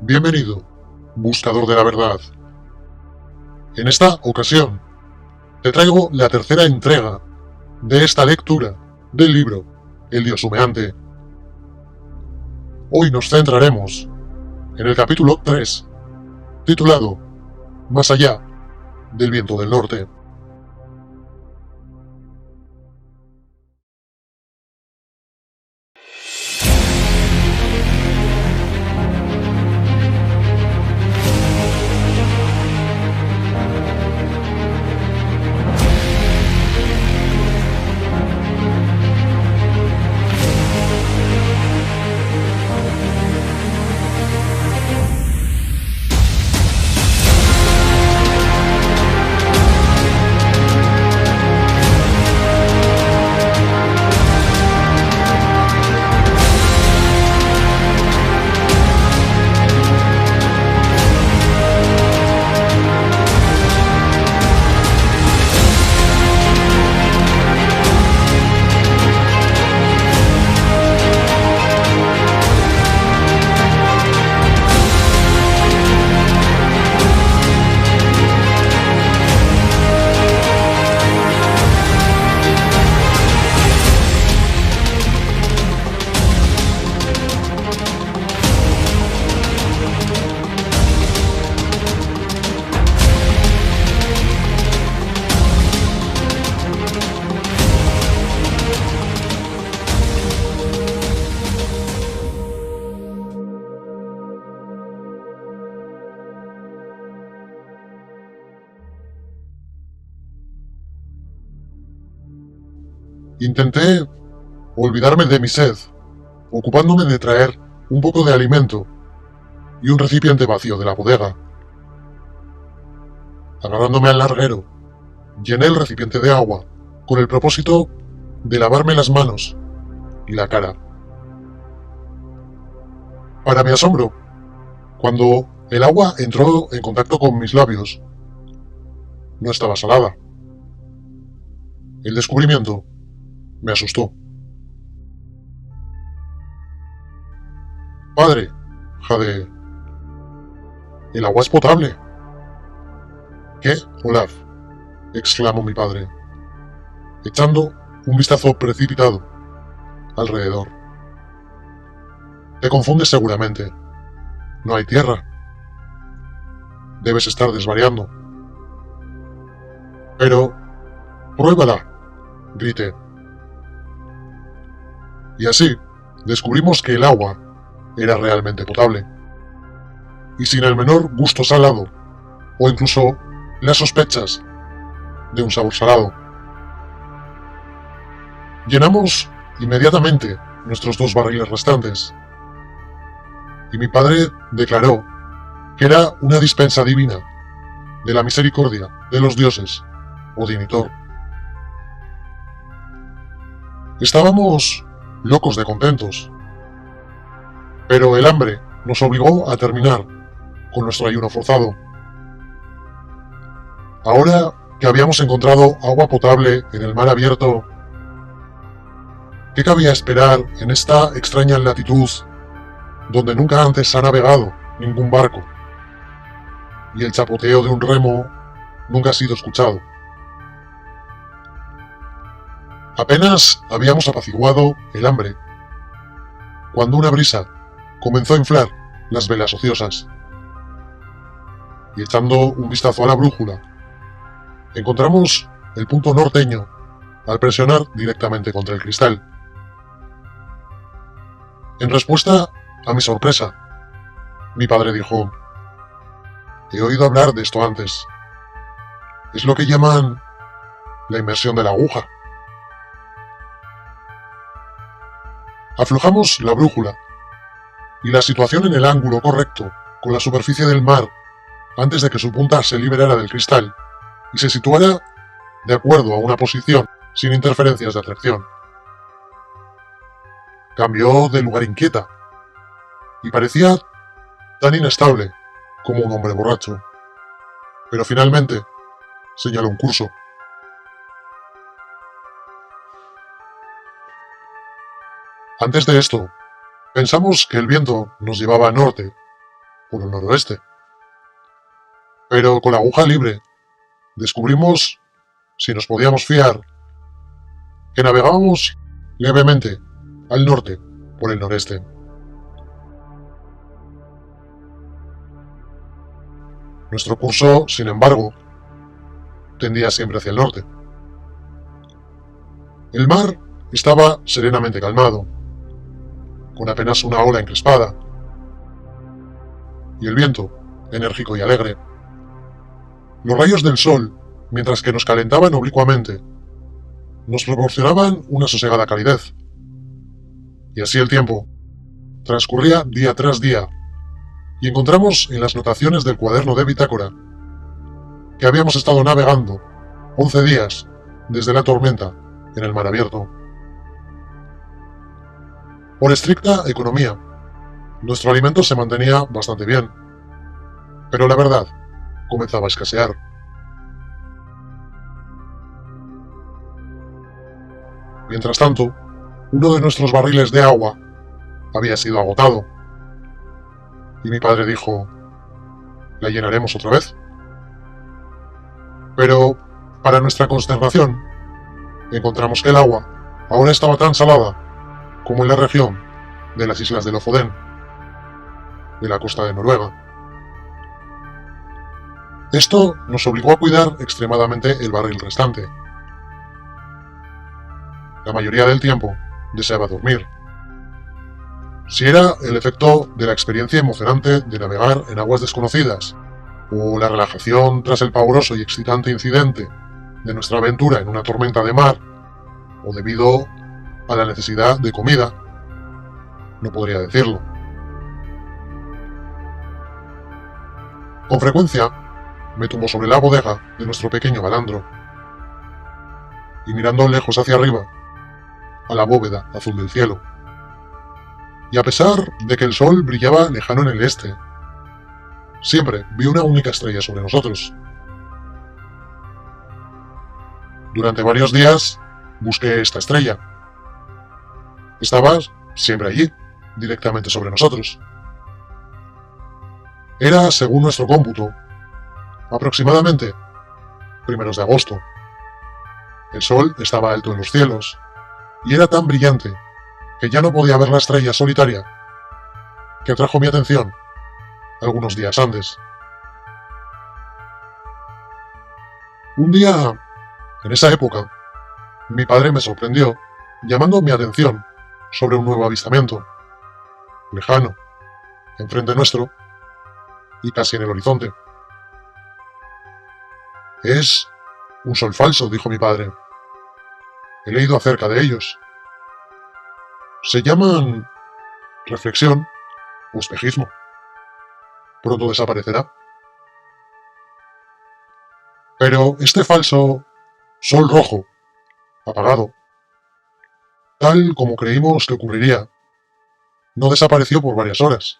Bienvenido, buscador de la verdad. En esta ocasión, te traigo la tercera entrega de esta lectura del libro El Dios Humeante. Hoy nos centraremos en el capítulo 3, titulado Más allá del viento del norte. Intenté olvidarme de mi sed, ocupándome de traer un poco de alimento y un recipiente vacío de la bodega. Agarrándome al larguero, llené el recipiente de agua con el propósito de lavarme las manos y la cara. Para mi asombro, cuando el agua entró en contacto con mis labios, no estaba salada. El descubrimiento me asustó. Padre, jadeé, el agua es potable. ¿Qué, Olaf?, exclamó mi padre, echando un vistazo precipitado alrededor. Te confundes seguramente. No hay tierra. Debes estar desvariando. Pero, pruébala, grité. Y así, descubrimos que el agua era realmente potable, y sin el menor gusto salado, o incluso las sospechas de un sabor salado. Llenamos inmediatamente nuestros 2 barriles restantes, y mi padre declaró que era una dispensa divina de la misericordia de los dioses, Odín y Thor. Estábamos locos de contentos, pero el hambre nos obligó a terminar con nuestro ayuno forzado. Ahora que habíamos encontrado agua potable en el mar abierto, ¿qué cabía esperar en esta extraña latitud donde nunca antes ha navegado ningún barco y el chapoteo de un remo nunca ha sido escuchado? Apenas habíamos apaciguado el hambre cuando una brisa comenzó a inflar las velas ociosas, y echando un vistazo a la brújula, encontramos el punto norteño al presionar directamente contra el cristal. En respuesta a mi sorpresa, mi padre dijo: he oído hablar de esto antes. Es lo que llaman la inmersión de la aguja. Aflojamos la brújula y la situación en el ángulo correcto con la superficie del mar antes de que su punta se liberara del cristal y se situara de acuerdo a una posición sin interferencias de atracción. Cambió de lugar inquieta y parecía tan inestable como un hombre borracho, pero finalmente señaló un curso. Antes de esto, pensamos que el viento nos llevaba a norte, por el noroeste. Pero con la aguja libre descubrimos, si nos podíamos fiar, que navegábamos levemente al norte por el noreste. Nuestro curso, sin embargo, tendía siempre hacia el norte. El mar estaba serenamente calmado, con apenas una ola encrespada, y el viento, enérgico y alegre. Los rayos del sol, mientras que nos calentaban oblicuamente, nos proporcionaban una sosegada calidez. Y así el tiempo transcurría día tras día, y encontramos en las notaciones del cuaderno de bitácora que habíamos estado navegando 11 días desde la tormenta en el mar abierto. Por estricta economía, nuestro alimento se mantenía bastante bien, pero la verdad comenzaba a escasear. Mientras tanto, uno de nuestros barriles de agua había sido agotado, y mi padre dijo: ¿la llenaremos otra vez? Pero, para nuestra consternación, encontramos que el agua ahora estaba tan salada como en la región de las islas de Lofoden, de la costa de Noruega. Esto nos obligó a cuidar extremadamente el barril restante. La mayoría del tiempo deseaba dormir. Si era el efecto de la experiencia emocionante de navegar en aguas desconocidas, o la relajación tras el pavoroso y excitante incidente de nuestra aventura en una tormenta de mar, o debido a la necesidad de comida, no podría decirlo. Con frecuencia, me tumbo sobre la bodega de nuestro pequeño balandro, y mirando lejos hacia arriba, a la bóveda azul del cielo. Y a pesar de que el sol brillaba lejano en el este, siempre vi una única estrella sobre nosotros. Durante varios días busqué esta estrella. Estaba siempre allí, directamente sobre nosotros. Era, según nuestro cómputo, aproximadamente primeros de agosto. El sol estaba alto en los cielos, y era tan brillante que ya no podía ver la estrella solitaria que atrajo mi atención algunos días antes. Un día, en esa época, mi padre me sorprendió llamando mi atención sobre un nuevo avistamiento, lejano, enfrente nuestro y casi en el horizonte. «Es un sol falso», dijo mi padre. «He leído acerca de ellos. Se llaman reflexión o espejismo. Pronto desaparecerá. Pero este falso sol rojo, apagado, tal como creímos que ocurriría, no desapareció por varias horas.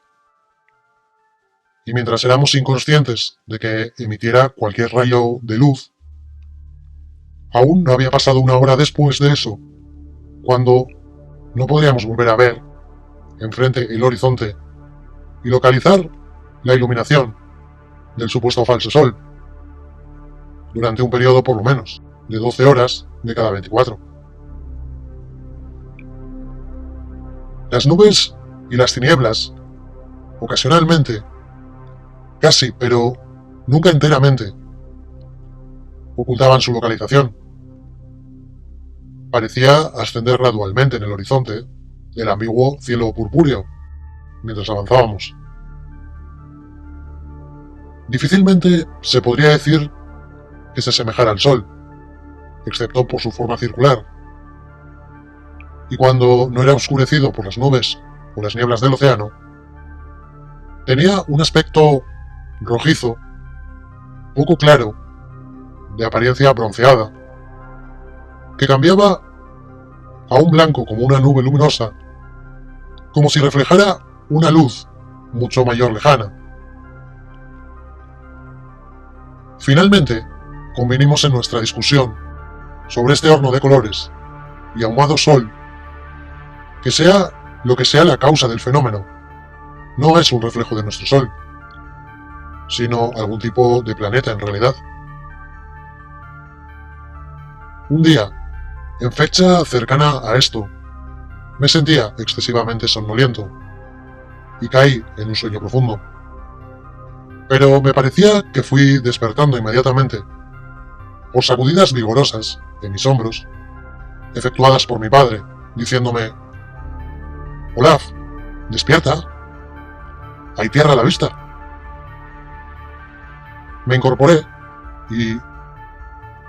Y mientras éramos inconscientes de que emitiera cualquier rayo de luz, aún no había pasado una hora después de eso, cuando no podríamos volver a ver enfrente el horizonte y localizar la iluminación del supuesto falso sol, durante un periodo por lo menos de 12 horas de cada 24. Las nubes y las tinieblas, ocasionalmente, casi, pero nunca enteramente, ocultaban su localización. Parecía ascender gradualmente en el horizonte del ambiguo cielo purpúreo mientras avanzábamos. Difícilmente se podría decir que se asemejara al sol, excepto por su forma circular. Y cuando no era oscurecido por las nubes o las nieblas del océano, tenía un aspecto rojizo, poco claro, de apariencia bronceada, que cambiaba a un blanco como una nube luminosa, como si reflejara una luz mucho mayor lejana. Finalmente, convinimos en nuestra discusión sobre este horno de colores y ahumado sol, que sea lo que sea la causa del fenómeno, no es un reflejo de nuestro sol, sino algún tipo de planeta en realidad. Un día, en fecha cercana a esto, me sentía excesivamente somnoliento y caí en un sueño profundo. Pero me parecía que fui despertando inmediatamente por sacudidas vigorosas en mis hombros, efectuadas por mi padre, diciéndome: «Olaf, despierta, hay tierra a la vista». Me incorporé y,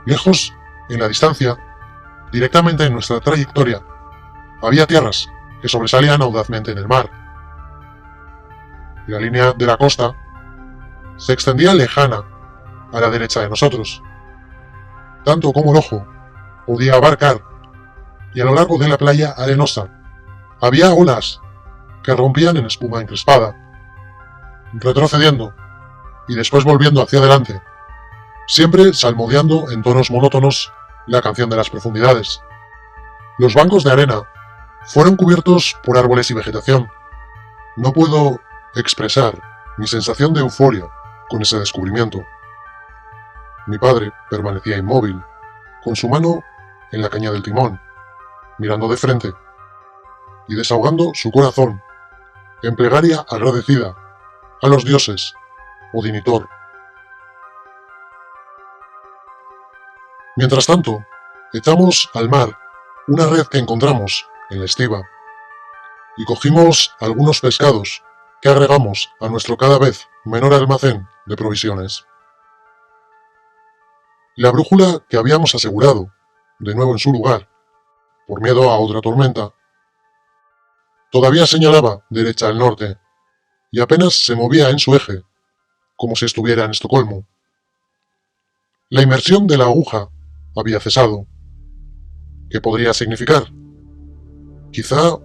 lejos, en la distancia, directamente en nuestra trayectoria, había tierras que sobresalían audazmente en el mar. La línea de la costa se extendía lejana a la derecha de nosotros, tanto como el ojo podía abarcar, y a lo largo de la playa arenosa había olas que rompían en espuma encrespada, retrocediendo y después volviendo hacia adelante, siempre salmodiando en tonos monótonos la canción de las profundidades. Los bancos de arena fueron cubiertos por árboles y vegetación. No puedo expresar mi sensación de euforia con ese descubrimiento. Mi padre permanecía inmóvil, con su mano en la caña del timón, mirando de frente y desahogando su corazón en plegaria agradecida a los dioses Odín y Thor. Mientras tanto, echamos al mar una red que encontramos en la estiba y cogimos algunos pescados que agregamos a nuestro cada vez menor almacén de provisiones. La brújula que habíamos asegurado, de nuevo en su lugar, por miedo a otra tormenta, todavía señalaba derecha al norte y apenas se movía en su eje, como si estuviera en Estocolmo. La inmersión de la aguja había cesado. ¿Qué podría significar? Quizá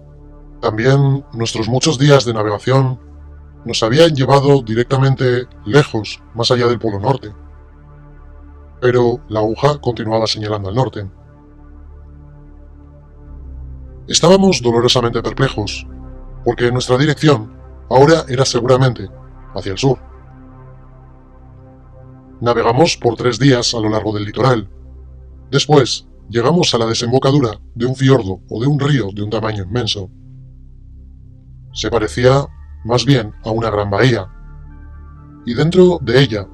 también nuestros muchos días de navegación nos habían llevado directamente lejos, más allá del Polo Norte. Pero la aguja continuaba señalando al norte. Estábamos dolorosamente perplejos, porque nuestra dirección ahora era seguramente hacia el sur. Navegamos por 3 días a lo largo del litoral. Después, llegamos a la desembocadura de un fiordo o de un río de un tamaño inmenso. Se parecía más bien a una gran bahía, y dentro de ella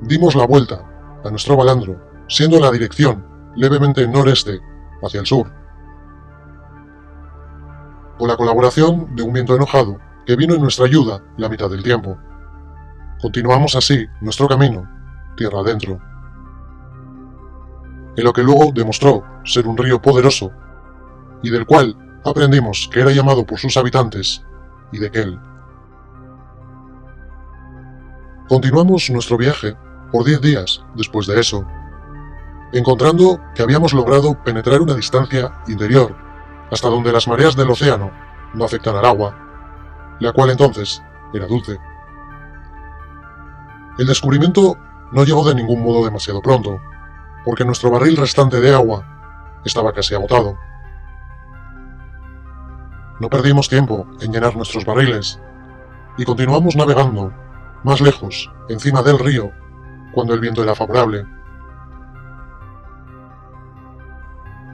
dimos la vuelta a nuestro balandro, siendo la dirección levemente noreste hacia el sur. Con la colaboración de un viento enojado que vino en nuestra ayuda la mitad del tiempo. Continuamos así nuestro camino, tierra adentro, en lo que luego demostró ser un río poderoso, y del cual aprendimos que era llamado por sus habitantes y de Kel. Continuamos nuestro viaje por 10 días después de eso, encontrando que habíamos logrado penetrar una distancia interior hasta donde las mareas del océano no afectan al agua, la cual entonces era dulce. El descubrimiento no llegó de ningún modo demasiado pronto, porque nuestro barril restante de agua estaba casi agotado. No perdimos tiempo en llenar nuestros barriles, y continuamos navegando más lejos, encima del río, cuando el viento era favorable.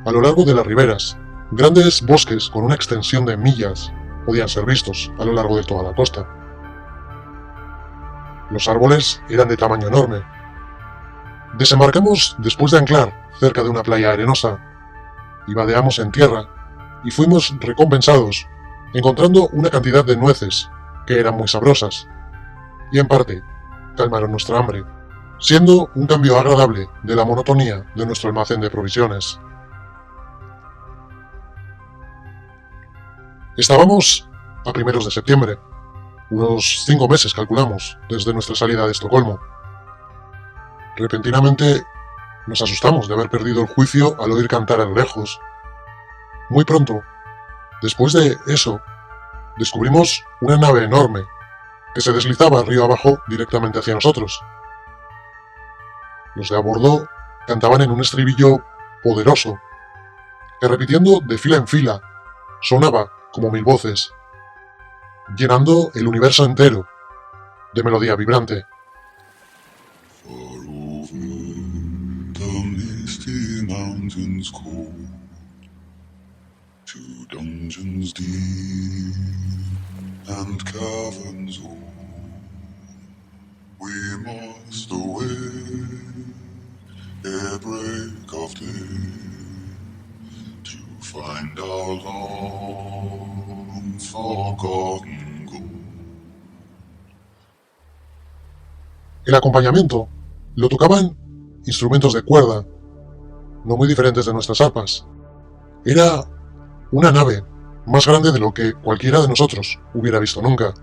A lo largo de las riberas, grandes bosques con una extensión de millas podían ser vistos a lo largo de toda la costa. Los árboles eran de tamaño enorme. Desembarcamos después de anclar cerca de una playa arenosa, y vadeamos en tierra, y fuimos recompensados encontrando una cantidad de nueces que eran muy sabrosas, y en parte calmaron nuestra hambre, siendo un cambio agradable de la monotonía de nuestro almacén de provisiones. Estábamos a primeros de septiembre, unos 5 meses calculamos desde nuestra salida de Estocolmo. Repentinamente nos asustamos de haber perdido el juicio al oír cantar a lo lejos. Muy pronto, después de eso, descubrimos una nave enorme que se deslizaba río abajo directamente hacia nosotros. Los de a bordo cantaban en un estribillo poderoso, que repitiendo de fila en fila, sonaba como 1000 voces, llenando el universo entero de melodía vibrante. mountains cold, to dungeons deep and caverns old. We must away ere break of day to find our long forgotten goal. El acompañamiento lo tocaban instrumentos de cuerda, no muy diferentes de nuestras arpas. Era una nave más grande de lo que cualquiera de nosotros hubiera visto nunca,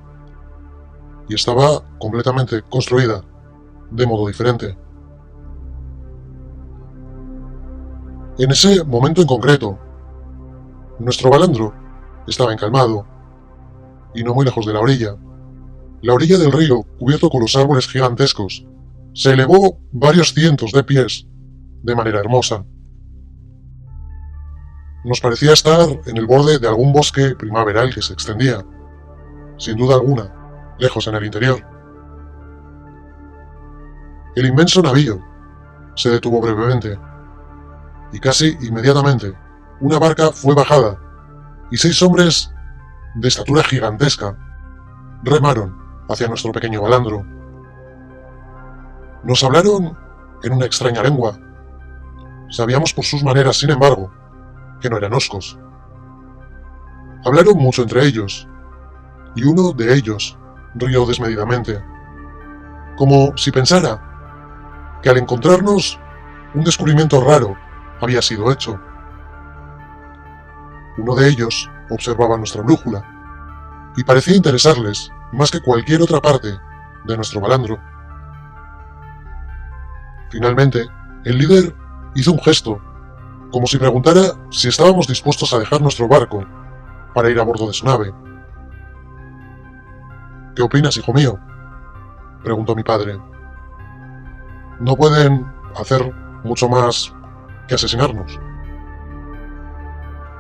y estaba completamente construida de modo diferente. En ese momento en concreto, nuestro balandro estaba encalmado, y no muy lejos de la orilla del río, cubierto con los árboles gigantescos, se elevó varios cientos de pies de manera hermosa. Nos parecía estar en el borde de algún bosque primaveral que se extendía, sin duda alguna, lejos en el interior. El inmenso navío se detuvo brevemente, y casi inmediatamente una barca fue bajada, y 6 hombres de estatura gigantesca remaron hacia nuestro pequeño balandro. Nos hablaron en una extraña lengua. Sabíamos por sus maneras, sin embargo, que no eran oscos. Hablaron mucho entre ellos, y uno de ellos rió desmedidamente, como si pensara que al encontrarnos un descubrimiento raro había sido hecho. Uno de ellos observaba nuestra brújula, y parecía interesarles más que cualquier otra parte de nuestro balandro. Finalmente, el líder hizo un gesto, como si preguntara si estábamos dispuestos a dejar nuestro barco para ir a bordo de su nave. ¿Qué opinas, hijo mío?, preguntó mi padre. No pueden hacer mucho más que asesinarnos.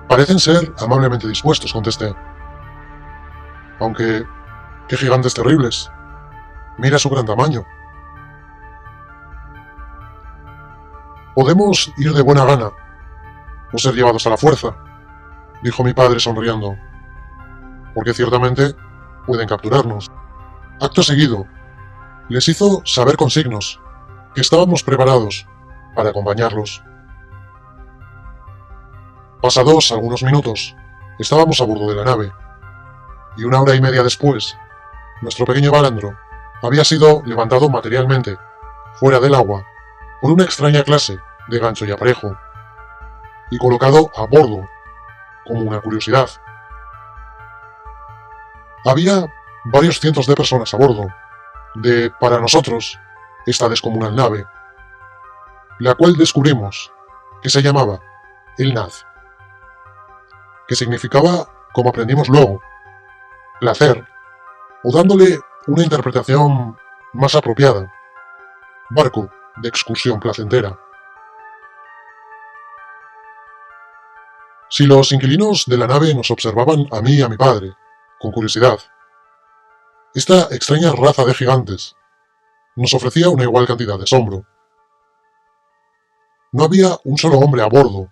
Parecen ser amablemente dispuestos, contesté. Aunque, qué gigantes terribles. Mira su gran tamaño. Podemos ir de buena gana, o ser llevados a la fuerza, dijo mi padre sonriendo, porque ciertamente pueden capturarnos. Acto seguido, les hizo saber con signos que estábamos preparados para acompañarlos. Pasados algunos minutos, estábamos a bordo de la nave, y 1 hora y media después, nuestro pequeño balandro había sido levantado materialmente, fuera del agua, por una extraña clase de gancho y aparejo, y colocado a bordo, como una curiosidad. Había varios cientos de personas a bordo de, para nosotros, esta descomunal nave, la cual descubrimos que se llamaba el Naz, que significaba, como aprendimos luego, placer, o dándole una interpretación más apropiada, barco de excursión placentera. Si los inquilinos de la nave nos observaban a mí y a mi padre, con curiosidad, esta extraña raza de gigantes nos ofrecía una igual cantidad de asombro. No había un solo hombre a bordo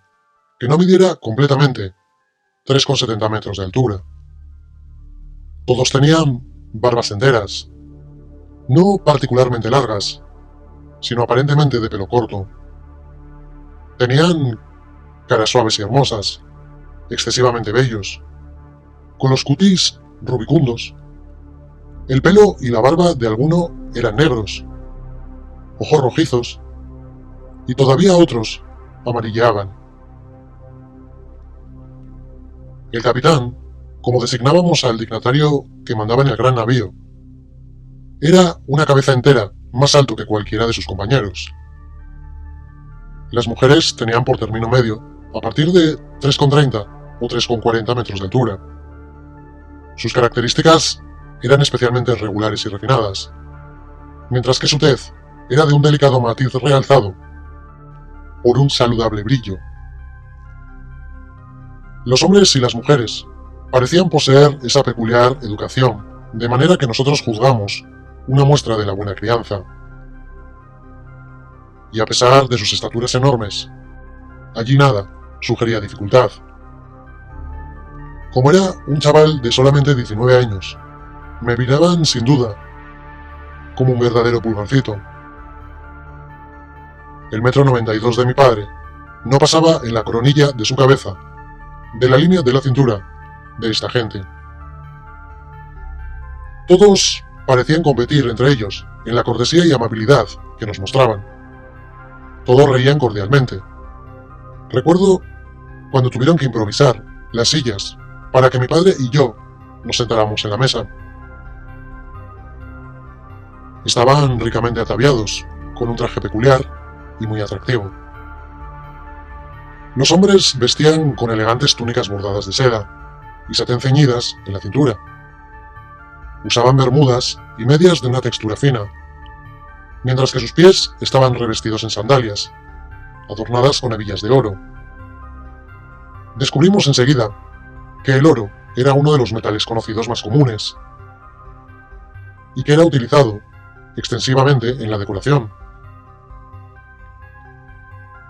que no midiera completamente 3,70 metros de altura. Todos tenían barbas enteras, no particularmente largas, sino aparentemente de pelo corto. Tenían caras suaves y hermosas, excesivamente bellos, con los cutis rubicundos. El pelo y la barba de alguno eran negros, ojos rojizos, y todavía otros amarilleaban. El capitán, como designábamos al dignatario que mandaba en el gran navío, era una cabeza entera más alto que cualquiera de sus compañeros. Las mujeres tenían por término medio a partir de 3,30 o 3,40 metros de altura. Sus características eran especialmente regulares y refinadas, mientras que su tez era de un delicado matiz realzado por un saludable brillo. Los hombres y las mujeres parecían poseer esa peculiar educación, de manera que nosotros juzgamos una muestra de la buena crianza. Y a pesar de sus estaturas enormes, Allí nada sugería dificultad. Como era un chaval de solamente 19 años, me miraban sin duda como un verdadero pulgarcito. El 1,92 m de mi padre no pasaba en la coronilla de su cabeza, de la línea de la cintura de esta gente. Todos parecían competir entre ellos en la cortesía y amabilidad que nos mostraban. Todos reían cordialmente. Recuerdo cuando tuvieron que improvisar las sillas para que mi padre y yo nos sentáramos en la mesa. Estaban ricamente ataviados, con un traje peculiar y muy atractivo. Los hombres vestían con elegantes túnicas bordadas de seda y satén ceñidas en la cintura. Usaban bermudas y medias de una textura fina, mientras que sus pies estaban revestidos en sandalias, adornadas con hebillas de oro. Descubrimos enseguida que el oro era uno de los metales conocidos más comunes y que era utilizado extensivamente en la decoración.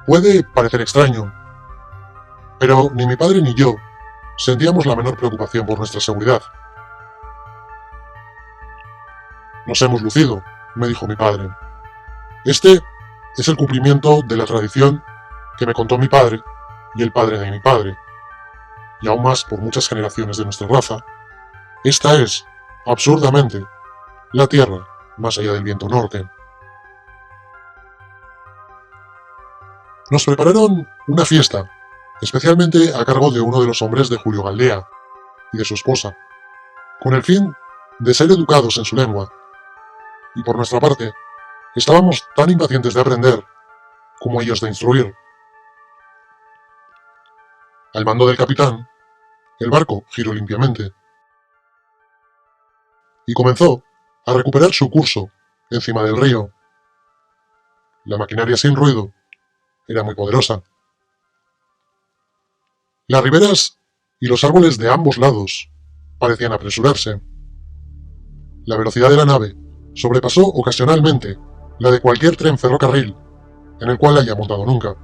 Puede parecer extraño, pero ni mi padre ni yo sentíamos la menor preocupación por nuestra seguridad. Nos hemos lucido, me dijo mi padre. Este es el cumplimiento de la tradición que me contó mi padre y el padre de mi padre, y aún más por muchas generaciones de nuestra raza. Esta es, absurdamente, la tierra más allá del viento norte. Nos prepararon una fiesta, especialmente a cargo de uno de los hombres de Julio Galdea y de su esposa, con el fin de ser educados en su lengua, y por nuestra parte, estábamos tan impacientes de aprender como ellos de instruir. Al mando del capitán, el barco giró limpiamente y comenzó a recuperar su curso encima del río. La maquinaria sin ruido era muy poderosa. Las riberas y los árboles de ambos lados parecían apresurarse. La velocidad de la nave sobrepasó ocasionalmente la de cualquier tren ferrocarril en el cual haya montado nunca.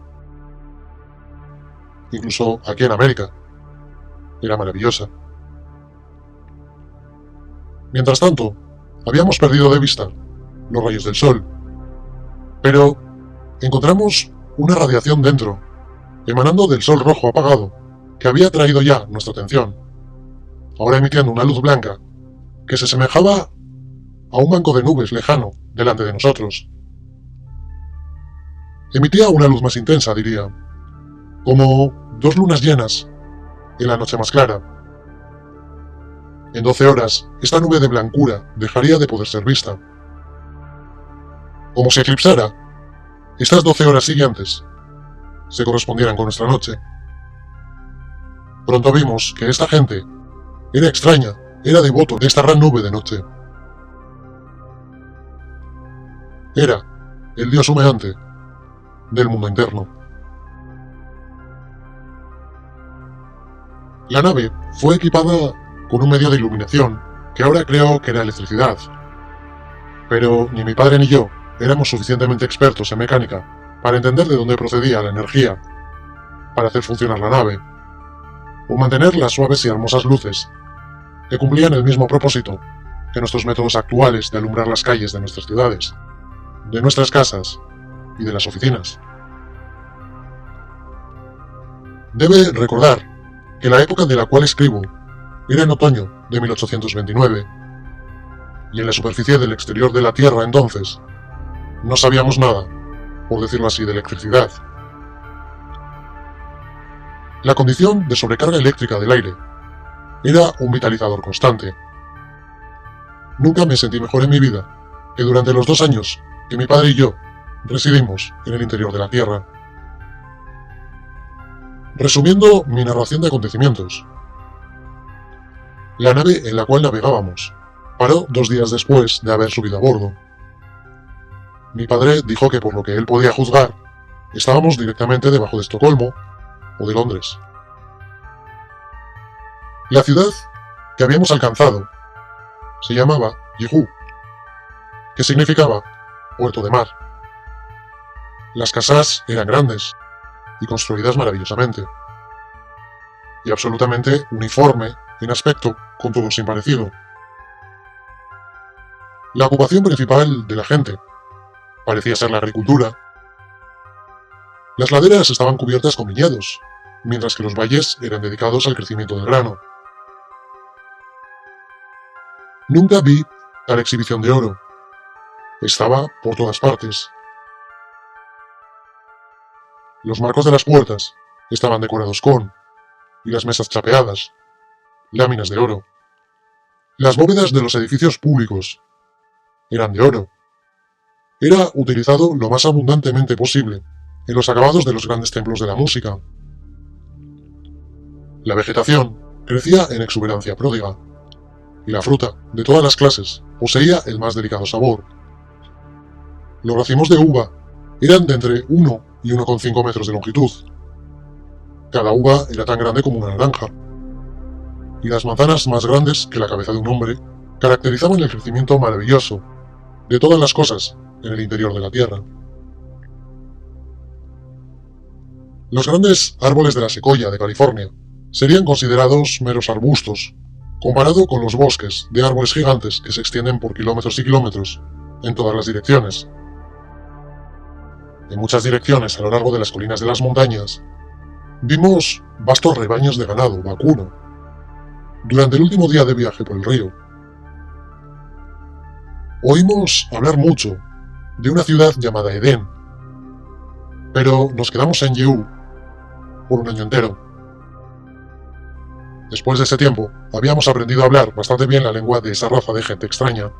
Incluso aquí en América. Era maravillosa. Mientras tanto, habíamos perdido de vista los rayos del sol, pero encontramos una radiación dentro, emanando del sol rojo apagado, que había atraído ya nuestra atención, ahora emitiendo una luz blanca que se semejaba a un banco de nubes lejano delante de nosotros. Emitía una luz más intensa, diría, como 2 lunas llenas en la noche más clara. En 12 horas, esta nube de blancura dejaría de poder ser vista. Como si eclipsara, estas 12 horas siguientes se correspondieran con nuestra noche. Pronto vimos que esta gente era extraña, era devoto de esta gran nube de noche. Era el dios humeante del mundo interno. La nave fue equipada con un medio de iluminación que ahora creo que era electricidad. Pero ni mi padre ni yo éramos suficientemente expertos en mecánica para entender de dónde procedía la energía para hacer funcionar la nave, o mantener las suaves y hermosas luces que cumplían el mismo propósito que nuestros métodos actuales de alumbrar las calles de nuestras ciudades, de nuestras casas y de las oficinas. Debe recordar que la época de la cual escribo era en otoño de 1829, y en la superficie del exterior de la Tierra entonces no sabíamos nada, por decirlo así, de electricidad. La condición de sobrecarga eléctrica del aire era un vitalizador constante. Nunca me sentí mejor en mi vida que durante los 2 años que mi padre y yo residimos en el interior de la Tierra. Resumiendo mi narración de acontecimientos, la nave en la cual navegábamos paró 2 días después de haber subido a bordo. Mi padre dijo que por lo que él podía juzgar, estábamos directamente debajo de Estocolmo o de Londres. La ciudad que habíamos alcanzado se llamaba Jeju, que significaba puerto de mar. Las casas eran grandes, y construidas maravillosamente, y absolutamente uniforme en aspecto con todo sin parecido. La ocupación principal de la gente parecía ser la agricultura. Las laderas estaban cubiertas con viñedos, mientras que los valles eran dedicados al crecimiento del grano. Nunca vi tal exhibición de oro. Estaba por todas partes. Los marcos de las puertas estaban decorados con, y las mesas chapeadas, láminas de oro. Las bóvedas de los edificios públicos eran de oro. Era utilizado lo más abundantemente posible en los acabados de los grandes templos de la música. La vegetación crecía en exuberancia pródiga, y la fruta, de todas las clases, poseía el más delicado sabor. Los racimos de uva eran de entre 1 y 1,5 metros de longitud. Cada uva era tan grande como una naranja, y las manzanas más grandes que la cabeza de un hombre caracterizaban el crecimiento maravilloso de todas las cosas en el interior de la tierra. Los grandes árboles de la secoya de California serían considerados meros arbustos, comparado con los bosques de árboles gigantes que se extienden por kilómetros y kilómetros en todas las direcciones. En muchas direcciones a lo largo de las colinas de las montañas, vimos vastos rebaños de ganado vacuno durante el último día de viaje por el río. Oímos hablar mucho de una ciudad llamada Edén, pero nos quedamos en Yehú por un año entero. Después de ese tiempo, habíamos aprendido a hablar bastante bien la lengua de esa raza de gente extraña.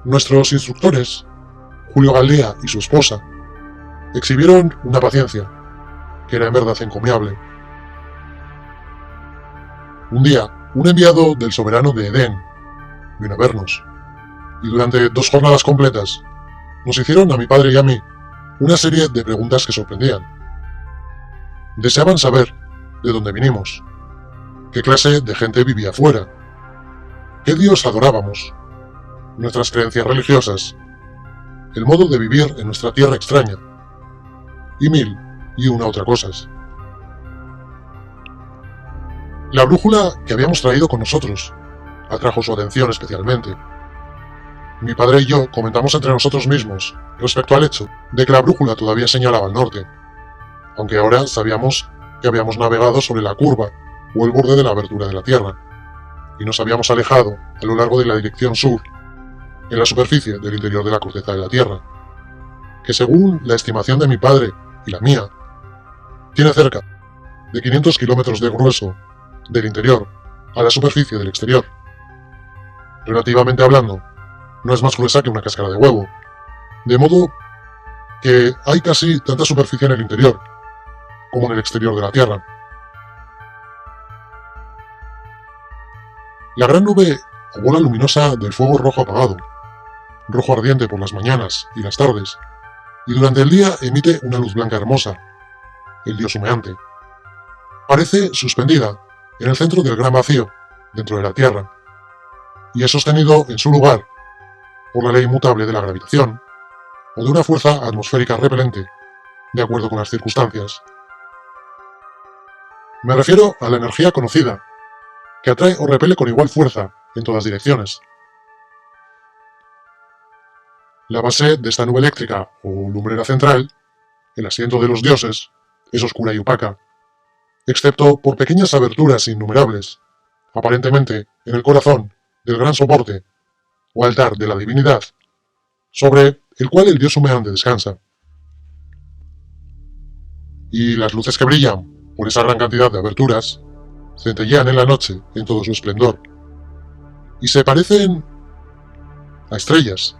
Nuestros instructores, Julio Galdea y su esposa, exhibieron una paciencia que era en verdad encomiable. Un día, un enviado del soberano de Edén vino a vernos, y durante 2 jornadas completas nos hicieron a mi padre y a mí una serie de preguntas que sorprendían. Deseaban saber de dónde vinimos, qué clase de gente vivía afuera, qué dios adorábamos, nuestras creencias religiosas, el modo de vivir en nuestra tierra extraña, y 1000 y una otra cosas. La brújula que habíamos traído con nosotros atrajo su atención especialmente. Mi padre y yo comentamos entre nosotros mismos respecto al hecho de que la brújula todavía señalaba al norte, aunque ahora sabíamos que habíamos navegado sobre la curva o el borde de la abertura de la Tierra, y nos habíamos alejado a lo largo de la dirección sur, en la superficie del interior de la corteza de la Tierra, que según la estimación de mi padre y la mía, tiene cerca de 500 kilómetros de grueso del interior a la superficie del exterior. Relativamente hablando, no es más gruesa que una cáscara de huevo, de modo que hay casi tanta superficie en el interior como en el exterior de la Tierra. La gran nube o bola luminosa del fuego rojo apagado, rojo ardiente por las mañanas y las tardes, y durante el día emite una luz blanca hermosa, el dios humeante. Parece suspendida en el centro del gran vacío, dentro de la Tierra, y es sostenido en su lugar por la ley inmutable de la gravitación, o de una fuerza atmosférica repelente, de acuerdo con las circunstancias. Me refiero a la energía conocida, que atrae o repele con igual fuerza en todas direcciones. La base de esta nube eléctrica o lumbrera central, el asiento de los dioses, es oscura y opaca, excepto por pequeñas aberturas innumerables, aparentemente en el corazón del gran soporte o altar de la divinidad, sobre el cual el dios humeante descansa. Y las luces que brillan por esa gran cantidad de aberturas centellean en la noche en todo su esplendor, y se parecen a estrellas,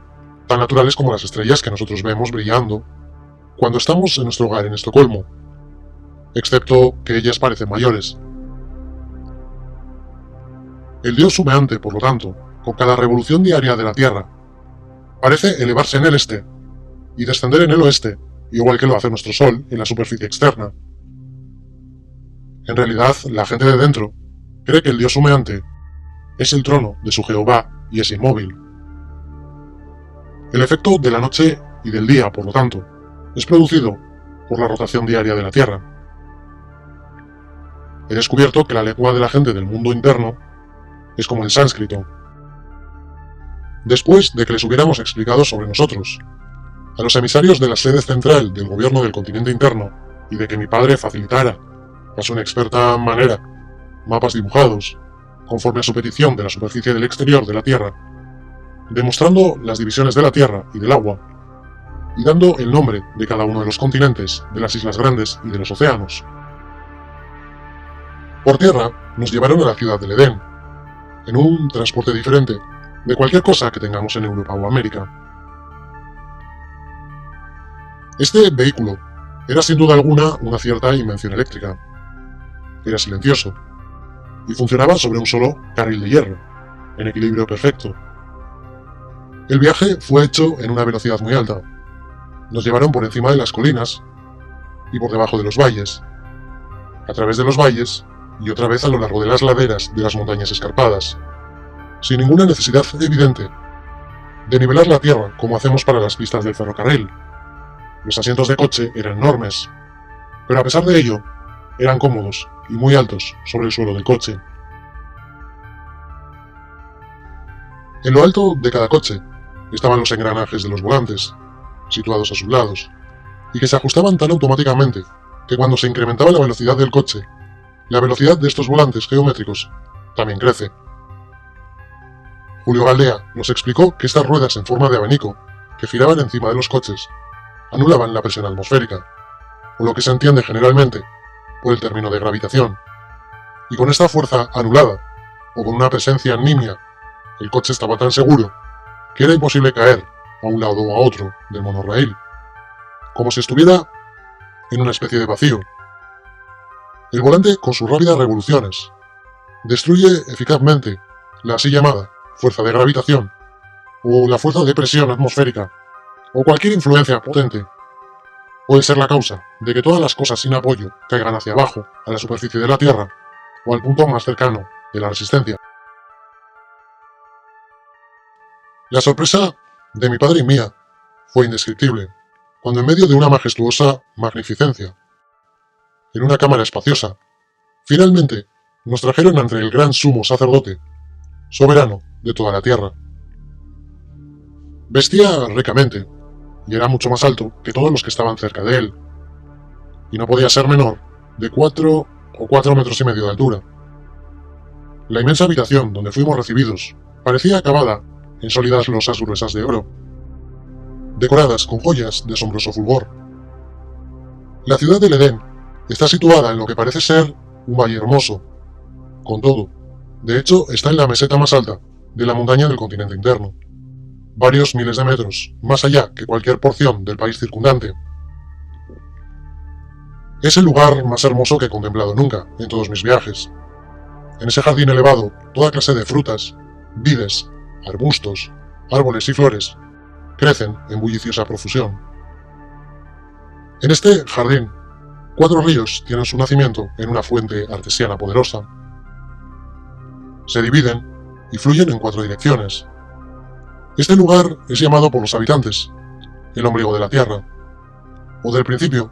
tan naturales como las estrellas que nosotros vemos brillando cuando estamos en nuestro hogar en Estocolmo, excepto que ellas parecen mayores. El dios humeante, por lo tanto, con cada revolución diaria de la Tierra, parece elevarse en el este y descender en el oeste, igual que lo hace nuestro Sol en la superficie externa. En realidad, la gente de dentro cree que el dios humeante es el trono de su Jehová y es inmóvil. El efecto de la noche y del día, por lo tanto, es producido por la rotación diaria de la Tierra. He descubierto que la lengua de la gente del mundo interno es como el sánscrito. Después de que les hubiéramos explicado sobre nosotros, a los emisarios de la sede central del gobierno del continente interno, y de que mi padre facilitara, a su inexperta manera, mapas dibujados, conforme a su petición de la superficie del exterior de la Tierra, demostrando las divisiones de la Tierra y del agua, y dando el nombre de cada uno de los continentes, de las islas grandes y de los océanos. Por tierra nos llevaron a la ciudad del Edén, en un transporte diferente de cualquier cosa que tengamos en Europa o América. Este vehículo era sin duda alguna una cierta invención eléctrica. Era silencioso y funcionaba sobre un solo carril de hierro, en equilibrio perfecto. El viaje fue hecho en una velocidad muy alta. Nos llevaron por encima de las colinas y por debajo de los valles, a través de los valles y otra vez a lo largo de las laderas de las montañas escarpadas, sin ninguna necesidad evidente de nivelar la tierra como hacemos para las pistas del ferrocarril. Los asientos de coche eran enormes, pero a pesar de ello, eran cómodos y muy altos sobre el suelo del coche. En lo alto de cada coche estaban los engranajes de los volantes, situados a sus lados, y que se ajustaban tan automáticamente que cuando se incrementaba la velocidad del coche, la velocidad de estos volantes geométricos también crece. Julio Galdea nos explicó que estas ruedas en forma de abanico, que giraban encima de los coches, anulaban la presión atmosférica, o lo que se entiende generalmente por el término de gravitación, y con esta fuerza anulada, o con una presencia nimia, el coche estaba tan seguro que era imposible caer a un lado o a otro del monorraíl, como si estuviera en una especie de vacío. El volante, con sus rápidas revoluciones, destruye eficazmente la así llamada fuerza de gravitación, o la fuerza de presión atmosférica, o cualquier influencia potente. Puede ser la causa de que todas las cosas sin apoyo caigan hacia abajo, a la superficie de la Tierra, o al punto más cercano de la resistencia. La sorpresa de mi padre y mía fue indescriptible, cuando en medio de una majestuosa magnificencia, en una cámara espaciosa, finalmente nos trajeron ante el gran sumo sacerdote, soberano de toda la tierra. Vestía ricamente, y era mucho más alto que todos los que estaban cerca de él, y no podía ser menor de 4 o 4 metros y medio de altura. La inmensa habitación donde fuimos recibidos parecía acabada en sólidas losas gruesas de oro, decoradas con joyas de asombroso fulgor. La ciudad del Edén está situada en lo que parece ser un valle hermoso. Con todo, de hecho, está en la meseta más alta de la montaña del continente interno, varios miles de metros más allá que cualquier porción del país circundante. Es el lugar más hermoso que he contemplado nunca en todos mis viajes. En ese jardín elevado, toda clase de frutas, vides, arbustos, árboles y flores crecen en bulliciosa profusión. En este jardín, 4 ríos tienen su nacimiento en una fuente artesiana poderosa. Se dividen y fluyen en 4 direcciones. Este lugar es llamado por los habitantes el ombligo de la tierra, o del principio,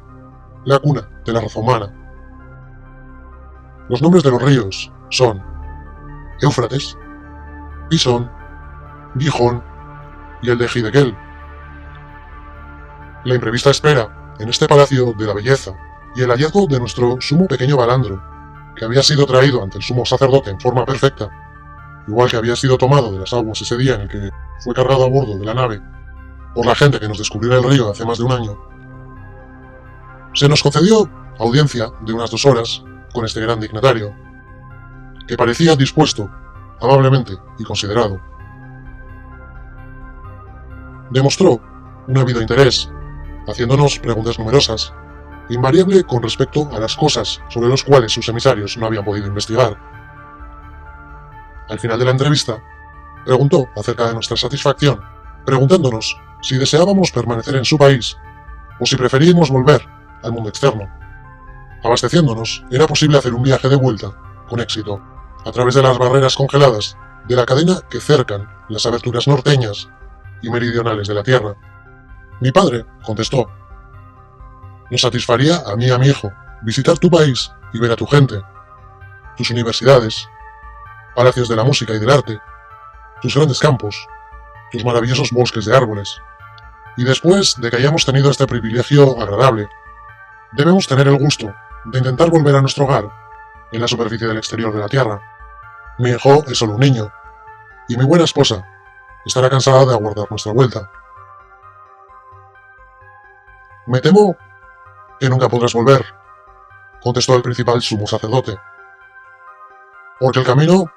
la cuna de la raza humana. Los nombres de los ríos son Éufrates, Pisón, Gijón y el de Hiddekel. La imprevista espera en este palacio de la belleza y el hallazgo de nuestro sumo pequeño balandro, que había sido traído ante el sumo sacerdote en forma perfecta, igual que había sido tomado de las aguas ese día en el que fue cargado a bordo de la nave por la gente que nos descubrió el río hace más de un año. Se nos concedió audiencia de unas 2 horas con este gran dignatario, que parecía dispuesto, amablemente y considerado. Demostró un ávido interés, haciéndonos preguntas numerosas, invariable con respecto a las cosas sobre las cuales sus emisarios no habían podido investigar. Al final de la entrevista, preguntó acerca de nuestra satisfacción, preguntándonos si deseábamos permanecer en su país o si preferíamos volver al mundo externo. Abasteciéndonos, era posible hacer un viaje de vuelta, con éxito, a través de las barreras congeladas de la cadena que cercan las aberturas norteñas y meridionales de la Tierra. Mi padre contestó: Nos satisfaría a mí y a mi hijo visitar tu país y ver a tu gente, tus universidades, palacios de la música y del arte, tus grandes campos, tus maravillosos bosques de árboles. Y después de que hayamos tenido este privilegio agradable, debemos tener el gusto de intentar volver a nuestro hogar en la superficie del exterior de la Tierra. Mi hijo es solo un niño, y mi buena esposa estará cansada de aguardar nuestra vuelta. Me temo que nunca podrás volver, contestó el principal sumo sacerdote, porque el camino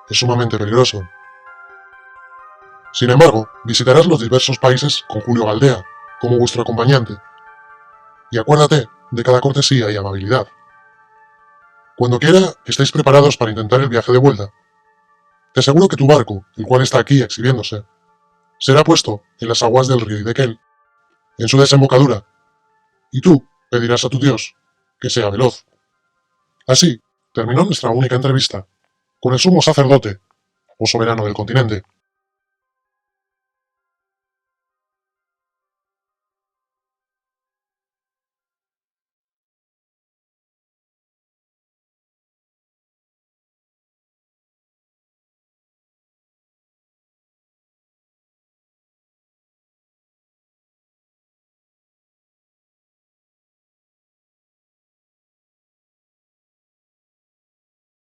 es sumamente peligroso. Sin embargo, visitarás los diversos países con Julio Galdea como vuestro acompañante, y acuérdate de cada cortesía y amabilidad. Cuando quiera que estéis preparados para intentar el viaje de vuelta, te aseguro que tu barco, el cual está aquí exhibiéndose, será puesto en las aguas del río Idequel, en su desembocadura, y tú pedirás a tu Dios que sea veloz. Así terminó nuestra única entrevista con el sumo sacerdote o soberano del continente.